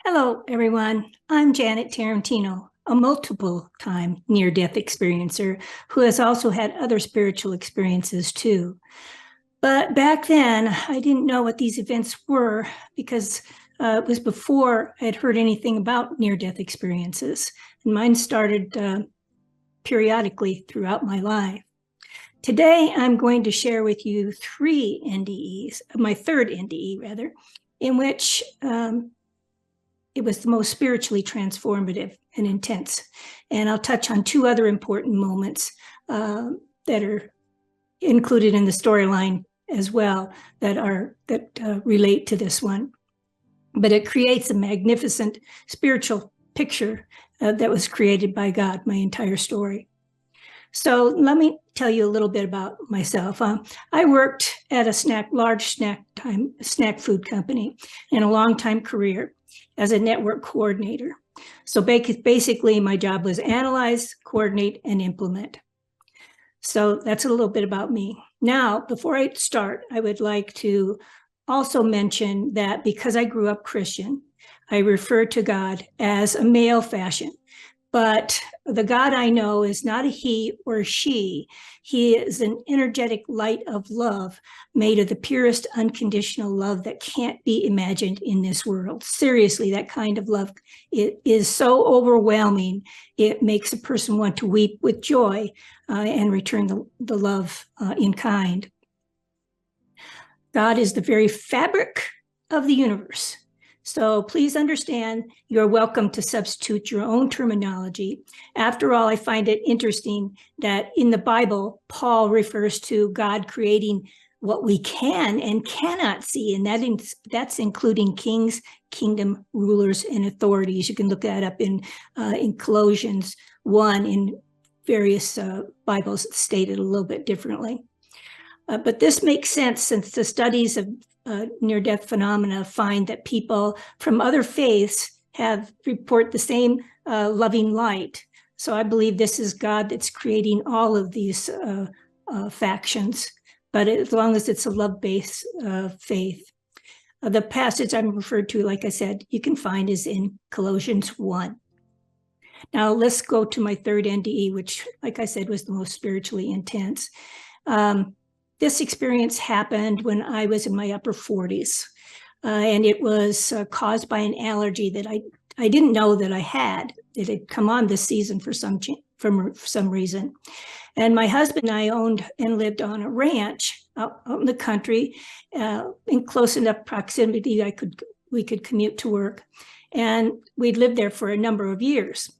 Hello, everyone. I'm Janet Tarantino, a multiple-time near-death experiencer who has also had other spiritual experiences too. But back then, I didn't know what these events were because it was before I had heard anything about near-death experiences. And mine started periodically throughout my life. Today, I'm going to share with you 3 NDEs, my third NDE rather, in which it was the most spiritually transformative and intense. And I'll touch on 2 other important moments that are included in the storyline as well that relate to this one. But it creates a magnificent spiritual picture that was created by God, my entire story. So let me tell you a little bit about myself. I worked at a large snack food company in a long-time career as a network coordinator. So basically, my job was analyze, coordinate, and implement. So that's a little bit about me. Now, before I start, I would like to also mention that because I grew up Christian, I refer to God as a male fashion. But the God I know is not a he or a she. He is an energetic light of love made of the purest unconditional love that can't be imagined in this world. Seriously, that kind of love, it is so overwhelming. It makes a person want to weep with joy and return the love in kind. God is the very fabric of the universe. So please understand you're welcome to substitute your own terminology. After all, I find it interesting that in the Bible, Paul refers to God creating what we can and cannot see, and that's including kings, kingdom, rulers, and authorities. You can look that up in Colossians 1 in various Bibles stated a little bit differently. But this makes sense since the studies of near-death phenomena find that people from other faiths report the same loving light. So I believe this is God that's creating all of these factions, but as long as it's a love-based faith. The passage I'm referred to, like I said, you can find is in Colossians 1. Now let's go to my third NDE, which, like I said, was the most spiritually intense. This experience happened when I was in my upper 40s, and it was caused by an allergy that I didn't know that I had. It had come on this season for some reason. And my husband and I owned and lived on a ranch out in the country in close enough proximity we could commute to work. And we'd lived there for a number of years.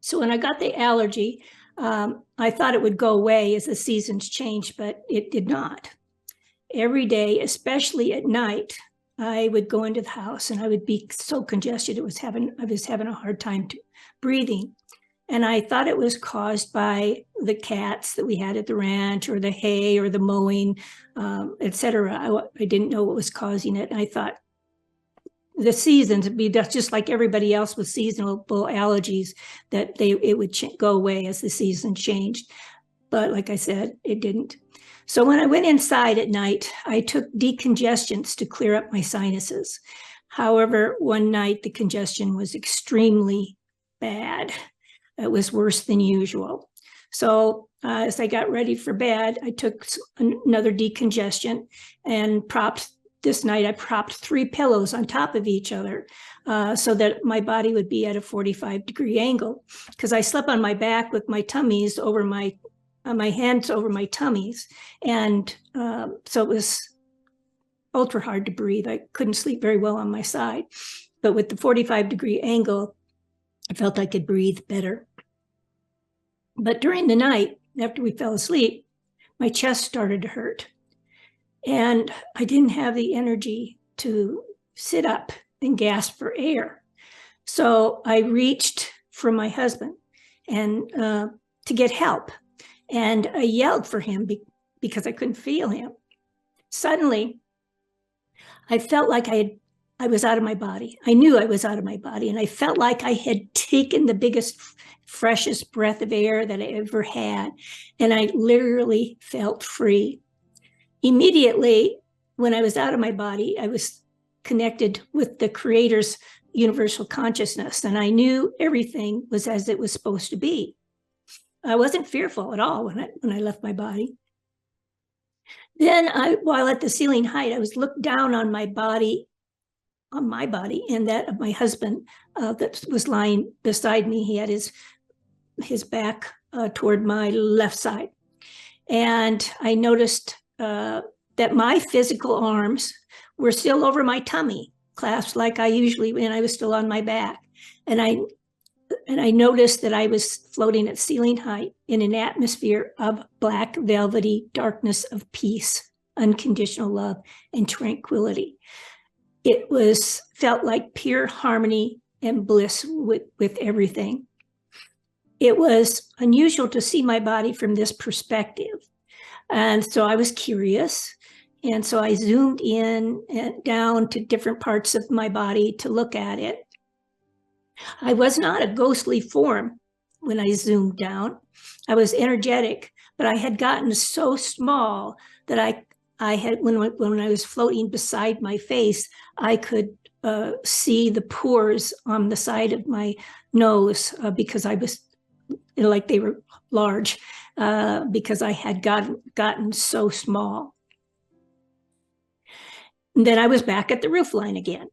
So when I got the allergy, I thought it would go away as the seasons changed, but it did not. Every day, especially at night, I would go into the house and I would be so congested. I was having a hard time breathing. And I thought it was caused by the cats that we had at the ranch or the hay or the mowing, et cetera. I didn't know what was causing it. And I thought, the seasons would be just like everybody else with seasonal allergies, that it would go away as the season changed. But like I said, it didn't. So when I went inside at night, I took decongestants to clear up my sinuses. However, one night the congestion was extremely bad. It was worse than usual. So as I got ready for bed, I took another decongestant and this night I propped 3 pillows on top of each other so that my body would be at a 45-degree angle, because I slept on my back with my tummies over my hands over my tummies. And so it was ultra hard to breathe. I couldn't sleep very well on my side, but with the 45-degree angle, I felt I could breathe better. But during the night, after we fell asleep, my chest started to hurt. And I didn't have the energy to sit up and gasp for air. So I reached for my husband and to get help. And I yelled for him because I couldn't feel him. Suddenly, I felt like I was out of my body. I knew I was out of my body. And I felt like I had taken the biggest, freshest breath of air that I ever had. And I literally felt free. Immediately, when I was out of my body, I was connected with the Creator's universal consciousness, and I knew everything was as it was supposed to be. I wasn't fearful at all when I left my body. Then, while at the ceiling height, I was looked down on my body, and that of my husband that was lying beside me. He had his back toward my left side, and I noticed that my physical arms were still over my tummy, clasped like I usually when I was still on my back, and I noticed that I was floating at ceiling height in an atmosphere of black, velvety darkness of peace, unconditional love, and tranquility. It felt like pure harmony and bliss with everything. It was unusual to see my body from this perspective. And so I was curious. And so I zoomed in and down to different parts of my body to look at it. I was not a ghostly form when I zoomed down. I was energetic, but I had gotten so small that I had, when I was floating beside my face, I could see the pores on the side of my nose because I was like they were large because I had gotten so small. And then I was back at the roof line again.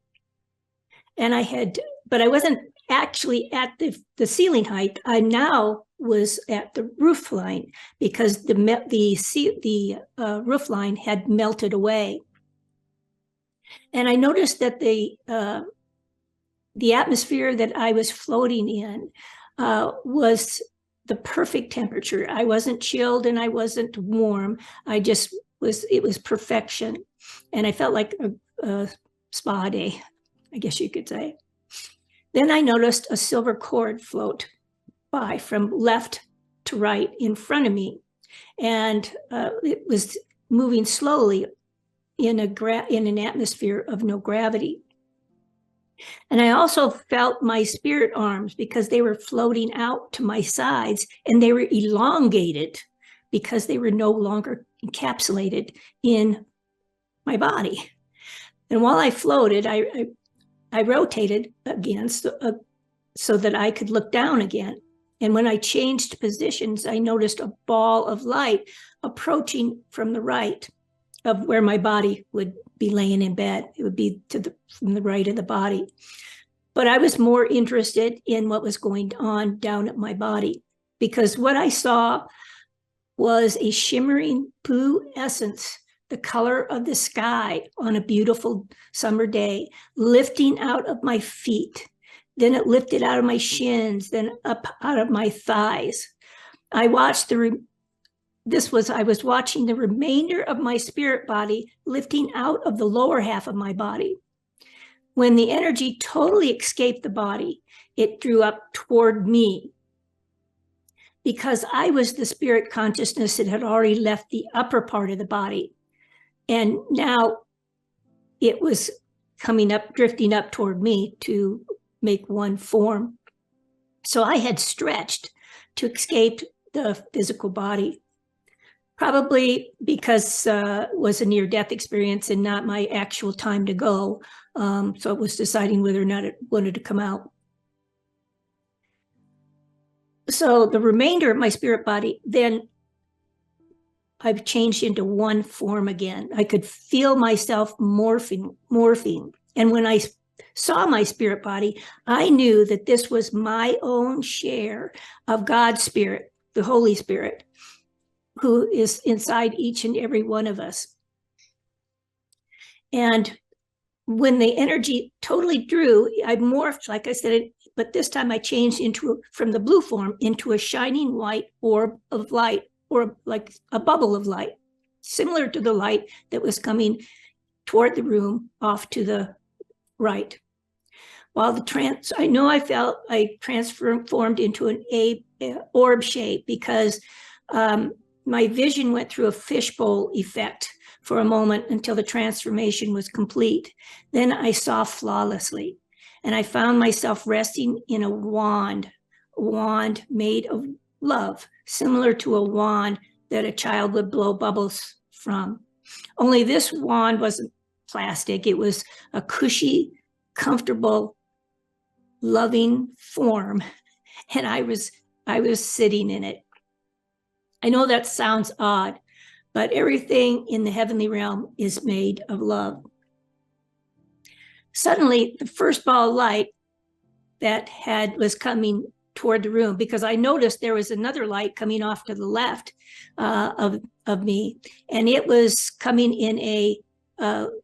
And but I wasn't actually at the ceiling height. I now was at the roof line because the roof line had melted away. And I noticed that the atmosphere that I was floating in was the perfect temperature. I wasn't chilled and I wasn't warm. It was perfection. And I felt like a spa day, I guess you could say. Then I noticed a silver cord float by from left to right in front of me. And it was moving slowly in an atmosphere of no gravity. And I also felt my spirit arms because they were floating out to my sides and they were elongated because they were no longer encapsulated in my body. And while I floated, I rotated again so that I could look down again. And when I changed positions, I noticed a ball of light approaching from the right of where my body would be laying in bed. It would be from the right of the body. But I was more interested in what was going on down at my body because what I saw was a shimmering blue essence, the color of the sky on a beautiful summer day, lifting out of my feet. Then it lifted out of my shins, then up out of my thighs. I was watching the remainder of my spirit body lifting out of the lower half of my body. When the energy totally escaped the body, it drew up toward me. Because I was the spirit consciousness that had already left the upper part of the body. And now it was coming up, drifting up toward me to make one form. So I had stretched to escape the physical body, probably because it was a near-death experience and not my actual time to go. So it was deciding whether or not it wanted to come out. So the remainder of my spirit body, then I've changed into one form again. I could feel myself morphing. And when I saw my spirit body, I knew that this was my own share of God's Spirit, the Holy Spirit, who is inside each and every one of us. And when the energy totally drew, I morphed, like I said, but this time I changed from the blue form into a shining white orb of light, or like a bubble of light, similar to the light that was coming toward the room off to the right. While I know I transformed into an orb shape because my vision went through a fishbowl effect for a moment until the transformation was complete. Then I saw flawlessly, and I found myself resting in a wand made of love, similar to a wand that a child would blow bubbles from. Only this wand wasn't plastic. It was a cushy, comfortable, loving form. And I was sitting in it. I know that sounds odd, but everything in the heavenly realm is made of love. Suddenly, the first ball of light that was coming toward the room, because I noticed there was another light coming off to the left of me, and it was coming in a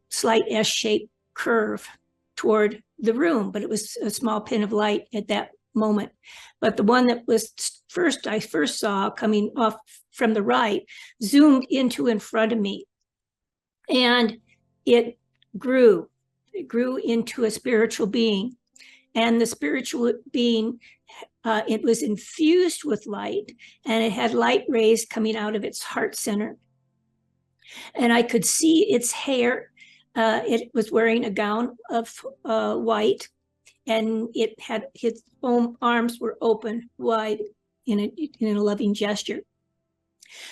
slight S-shaped curve toward the room, but it was a small pin of light at that moment. But the one that was I first saw coming off from the right zoomed into in front of me, and it grew into a spiritual being. And the spiritual being, it was infused with light, and it had light rays coming out of its heart center. And I could see its hair. It was wearing a gown of white, and it had its own arms were open wide in a loving gesture.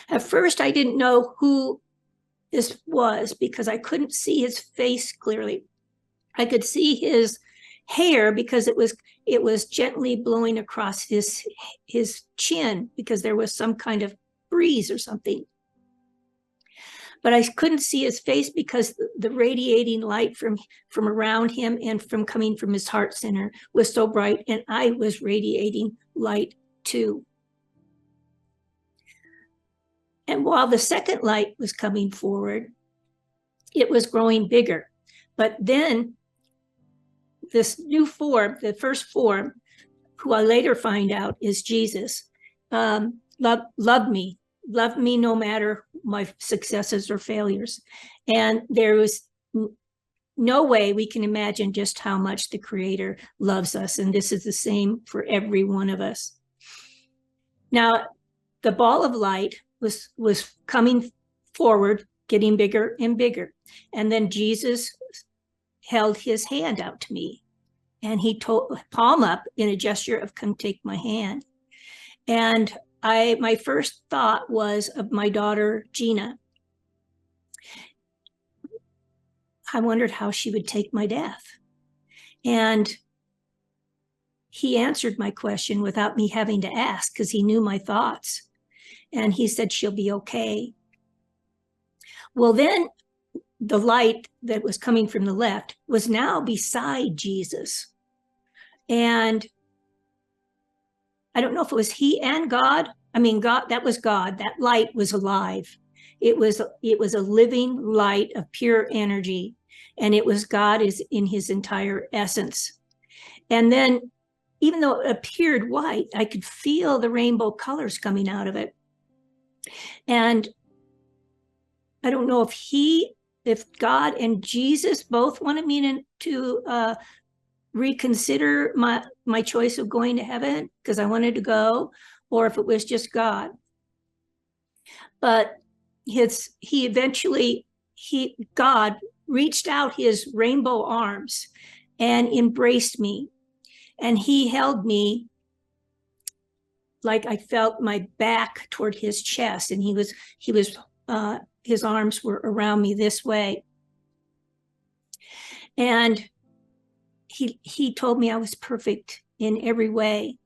At first, I didn't know who this was because I couldn't see his face clearly. I could see his hair because it was gently blowing across his chin because there was some kind of breeze or something. But I couldn't see his face because the radiating light from around him and from coming from his heart center was so bright, and I was radiating light too. And while the second light was coming forward, it was growing bigger. But then this new form, the first form, who I later find out is Jesus, loved me no matter my successes or failures. And there was no way we can imagine just how much the Creator loves us. And this is the same for every one of us. Now, the ball of light was coming forward, getting bigger and bigger. And then Jesus held his hand out to me, and he told palm up in a gesture of come take my hand. And my first thought was of my daughter Gina. I wondered how she would take my death. And he answered my question without me having to ask, because he knew my thoughts. And he said she'll be okay. Well, then the light that was coming from the left was now beside Jesus. And I don't know if it was he and God. I mean, God, that was God. That light was alive. It was a living light of pure energy. And it was God is in his entire essence. And then, even though it appeared white, I could feel the rainbow colors coming out of it. And I don't know if God and Jesus both wanted me to reconsider my choice of going to heaven because I wanted to go, or if it was just God. But God reached out his rainbow arms and embraced me, and he held me like I felt my back toward his chest, and his arms were around me this way. And he told me I was perfect in every way.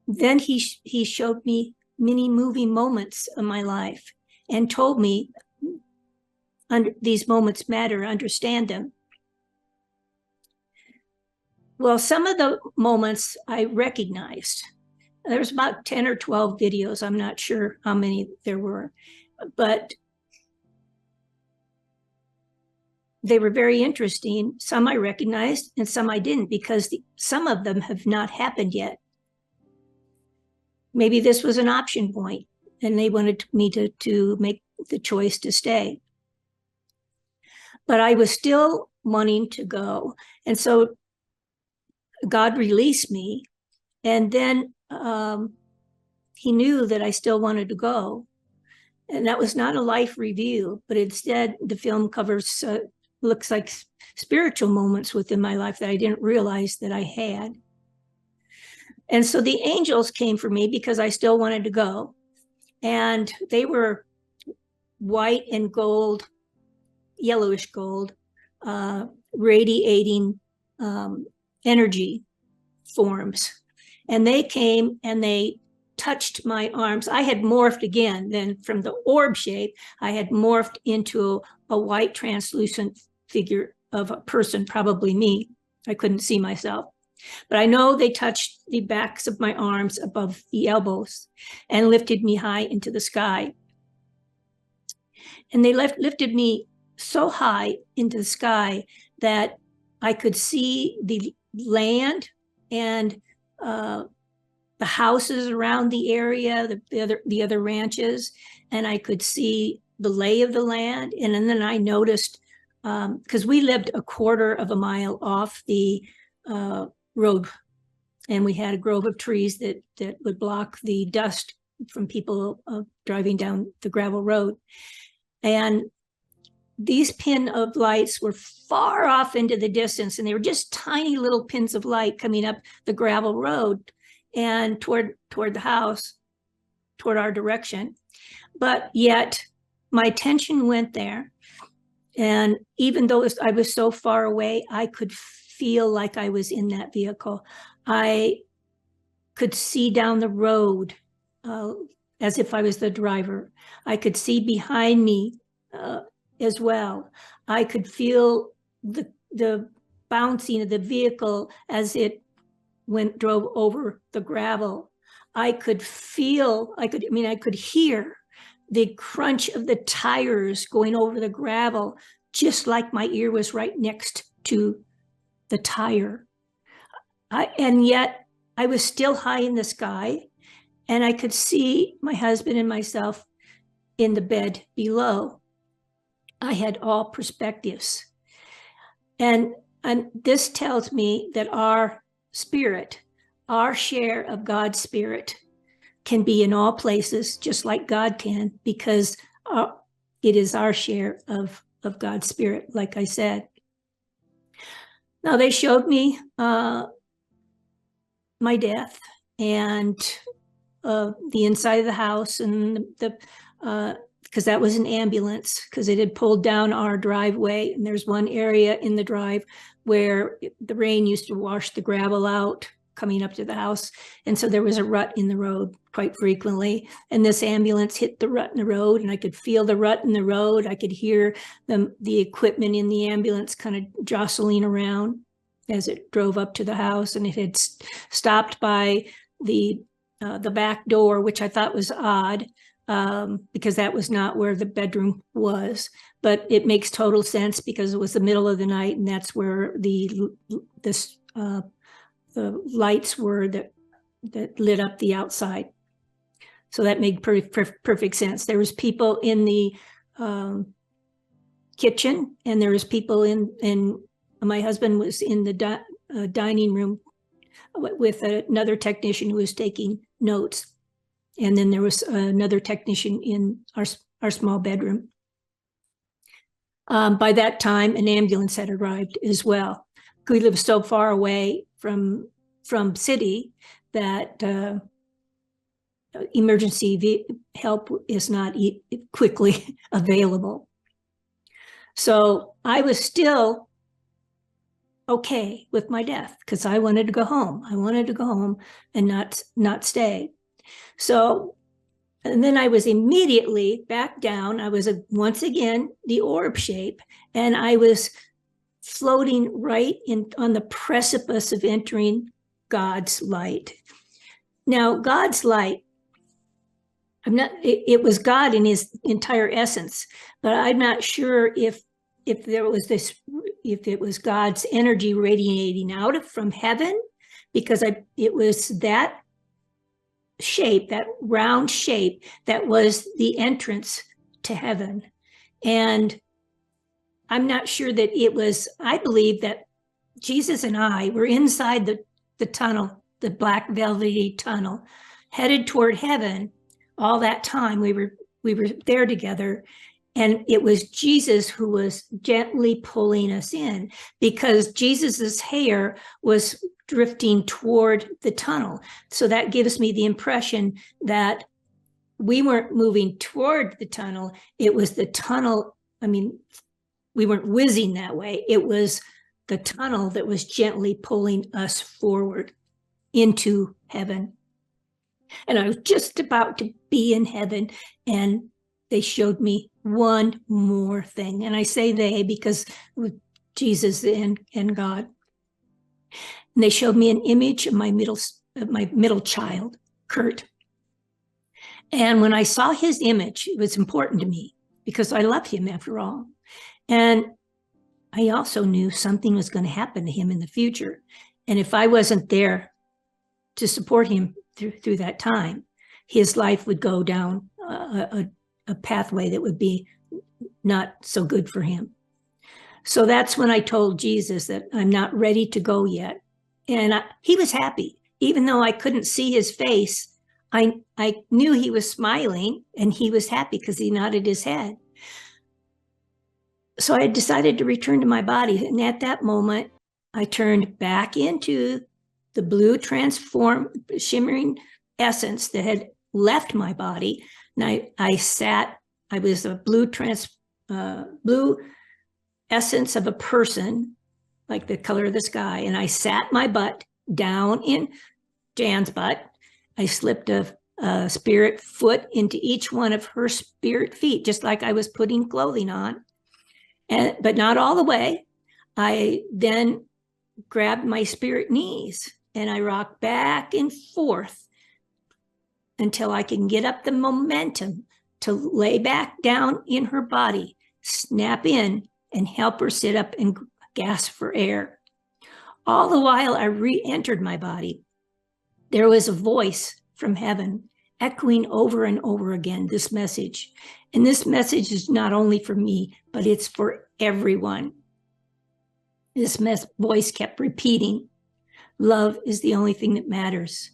Then he showed me many moving moments of my life and told me these moments matter, understand them. Well, some of the moments I recognized. There's about 10 or 12 videos. I'm not sure how many there were, but they were very interesting. Some I recognized and some I didn't, because some of them have not happened yet. Maybe this was an option point and they wanted me to make the choice to stay. But I was still wanting to go. And so God released me, and then he knew that I still wanted to go. And that was not a life review, but instead the film covers, looks like spiritual moments within my life that I didn't realize that I had. And so the angels came for me because I still wanted to go. And they were white and gold, yellowish gold, radiating energy forms. And they came and they touched my arms. I had morphed again. Then from the orb shape, I had morphed into a white translucent figure of a person, probably me. I couldn't see myself. But I know they touched the backs of my arms above the elbows and lifted me high into the sky. And they lifted me so high into the sky that I could see the land and the houses around the area, the other ranches, and I could see the lay of the land. And then I noticed, because we lived a quarter of a mile off the road, and we had a grove of trees that would block the dust from people driving down the gravel road. And these pin of lights were far off into the distance, and they were just tiny little pins of light coming up the gravel road and toward the house, toward our direction. But yet my attention went there. And even though I was so far away, I could feel like I was in that vehicle. I could see down the road as if I was the driver. I could see behind me as well. I could feel the bouncing of the vehicle as it drove over the gravel. I could hear the crunch of the tires going over the gravel, just like my ear was right next to the tire. And yet I was still high in the sky, and I could see my husband and myself in the bed below. I had all perspectives. And this tells me that our spirit, our share of God's spirit, can be in all places, just like God can, because it is our share of God's spirit, like I said. Now, they showed me my death and the inside of the house, and because that was an ambulance, because it had pulled down our driveway, and there's one area in the drive where the rain used to wash the gravel out coming up to the house. And so there was a rut in the road quite frequently. And this ambulance hit the rut in the road, and I could feel the rut in the road. I could hear the equipment in the ambulance kind of jostling around as it drove up to the house. And it had stopped by the back door, which I thought was odd, because that was not where the bedroom was. But it makes total sense because it was the middle of the night, and that's where the lights were that lit up the outside. So that made perfect sense. There was people in the kitchen, and there was people in my husband was in the dining room with another technician who was taking notes. And then there was another technician in our small bedroom. By that time, an ambulance had arrived as well. We live so far away from city that emergency help is not quickly available. So I was still okay with my death because I wanted to go home. I wanted to go home and not stay. So, and then I was immediately back down. I was once again the orb shape, and I was floating right on the precipice of entering God's light. Now, God's light, it was God in his entire essence, but I'm not sure if it was God's energy radiating out from heaven, because it was that shape, that round shape, that was the entrance to heaven. And I'm not sure that it was, I believe that Jesus and I were inside the tunnel, the black velvety tunnel, headed toward heaven. All that time we were there together, and it was Jesus who was gently pulling us in, because Jesus's hair was drifting toward the tunnel. So that gives me the impression that we weren't moving toward the tunnel. It was the tunnel. I mean, we weren't whizzing that way. It was the tunnel that was gently pulling us forward into heaven. And I was just about to be in heaven, and they showed me one more thing. And I say they because with Jesus and God. And they showed me an image of my middle child, Kurt. And when I saw his image, it was important to me because I love him after all. And I also knew something was going to happen to him in the future. And if I wasn't there to support him through that time, his life would go down a pathway that would be not so good for him. So that's when I told Jesus that I'm not ready to go yet. And he was happy. Even though I couldn't see his face, I knew he was smiling and he was happy because he nodded his head. So I decided to return to my body. And at that moment, I turned back into the blue shimmering essence that had left my body. And I was a blue essence of a person, like the color of the sky. And I sat my butt down in Jan's butt. I slipped a spirit foot into each one of her spirit feet, just like I was putting clothing on. But not all the way. I then grabbed my spirit knees and I rocked back and forth until I can get up the momentum to lay back down in her body, snap in, and help her sit up and gasp for air. All the while I re-entered my body, there was a voice from heaven echoing over and over again this message. And this message is not only for me, but it's for everyone. This voice kept repeating, love is the only thing that matters.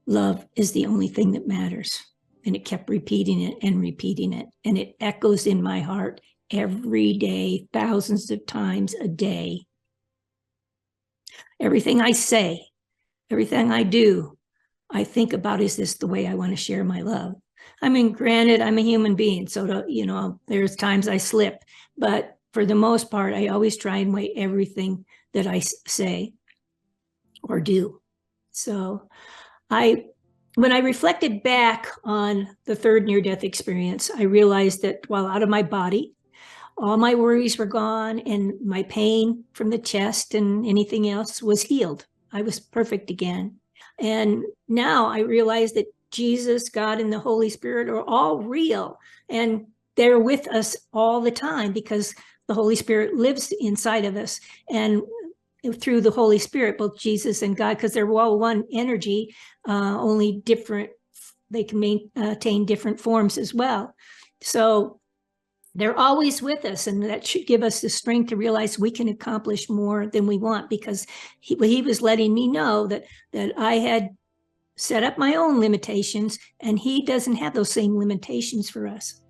Love is the only thing that matters. And it kept repeating it and repeating it. And it echoes in my heart every day, thousands of times a day. Everything I say, everything I do, I think about, is this the way I want to share my love? I mean, granted, I'm a human being, so there's times I slip, but for the most part, I always try and weigh everything that I say or do. So when I reflected back on the third near-death experience, I realized that while out of my body, all my worries were gone and my pain from the chest and anything else was healed. I was perfect again. And now I realize that Jesus, God, and the Holy Spirit are all real, and they're with us all the time because the Holy Spirit lives inside of us. And through the Holy Spirit, both Jesus and God, because they're all one energy, only different, they can maintain different forms as well. So they're always with us, and that should give us the strength to realize we can accomplish more than we want, because he was letting me know that I had set up my own limitations, and he doesn't have those same limitations for us.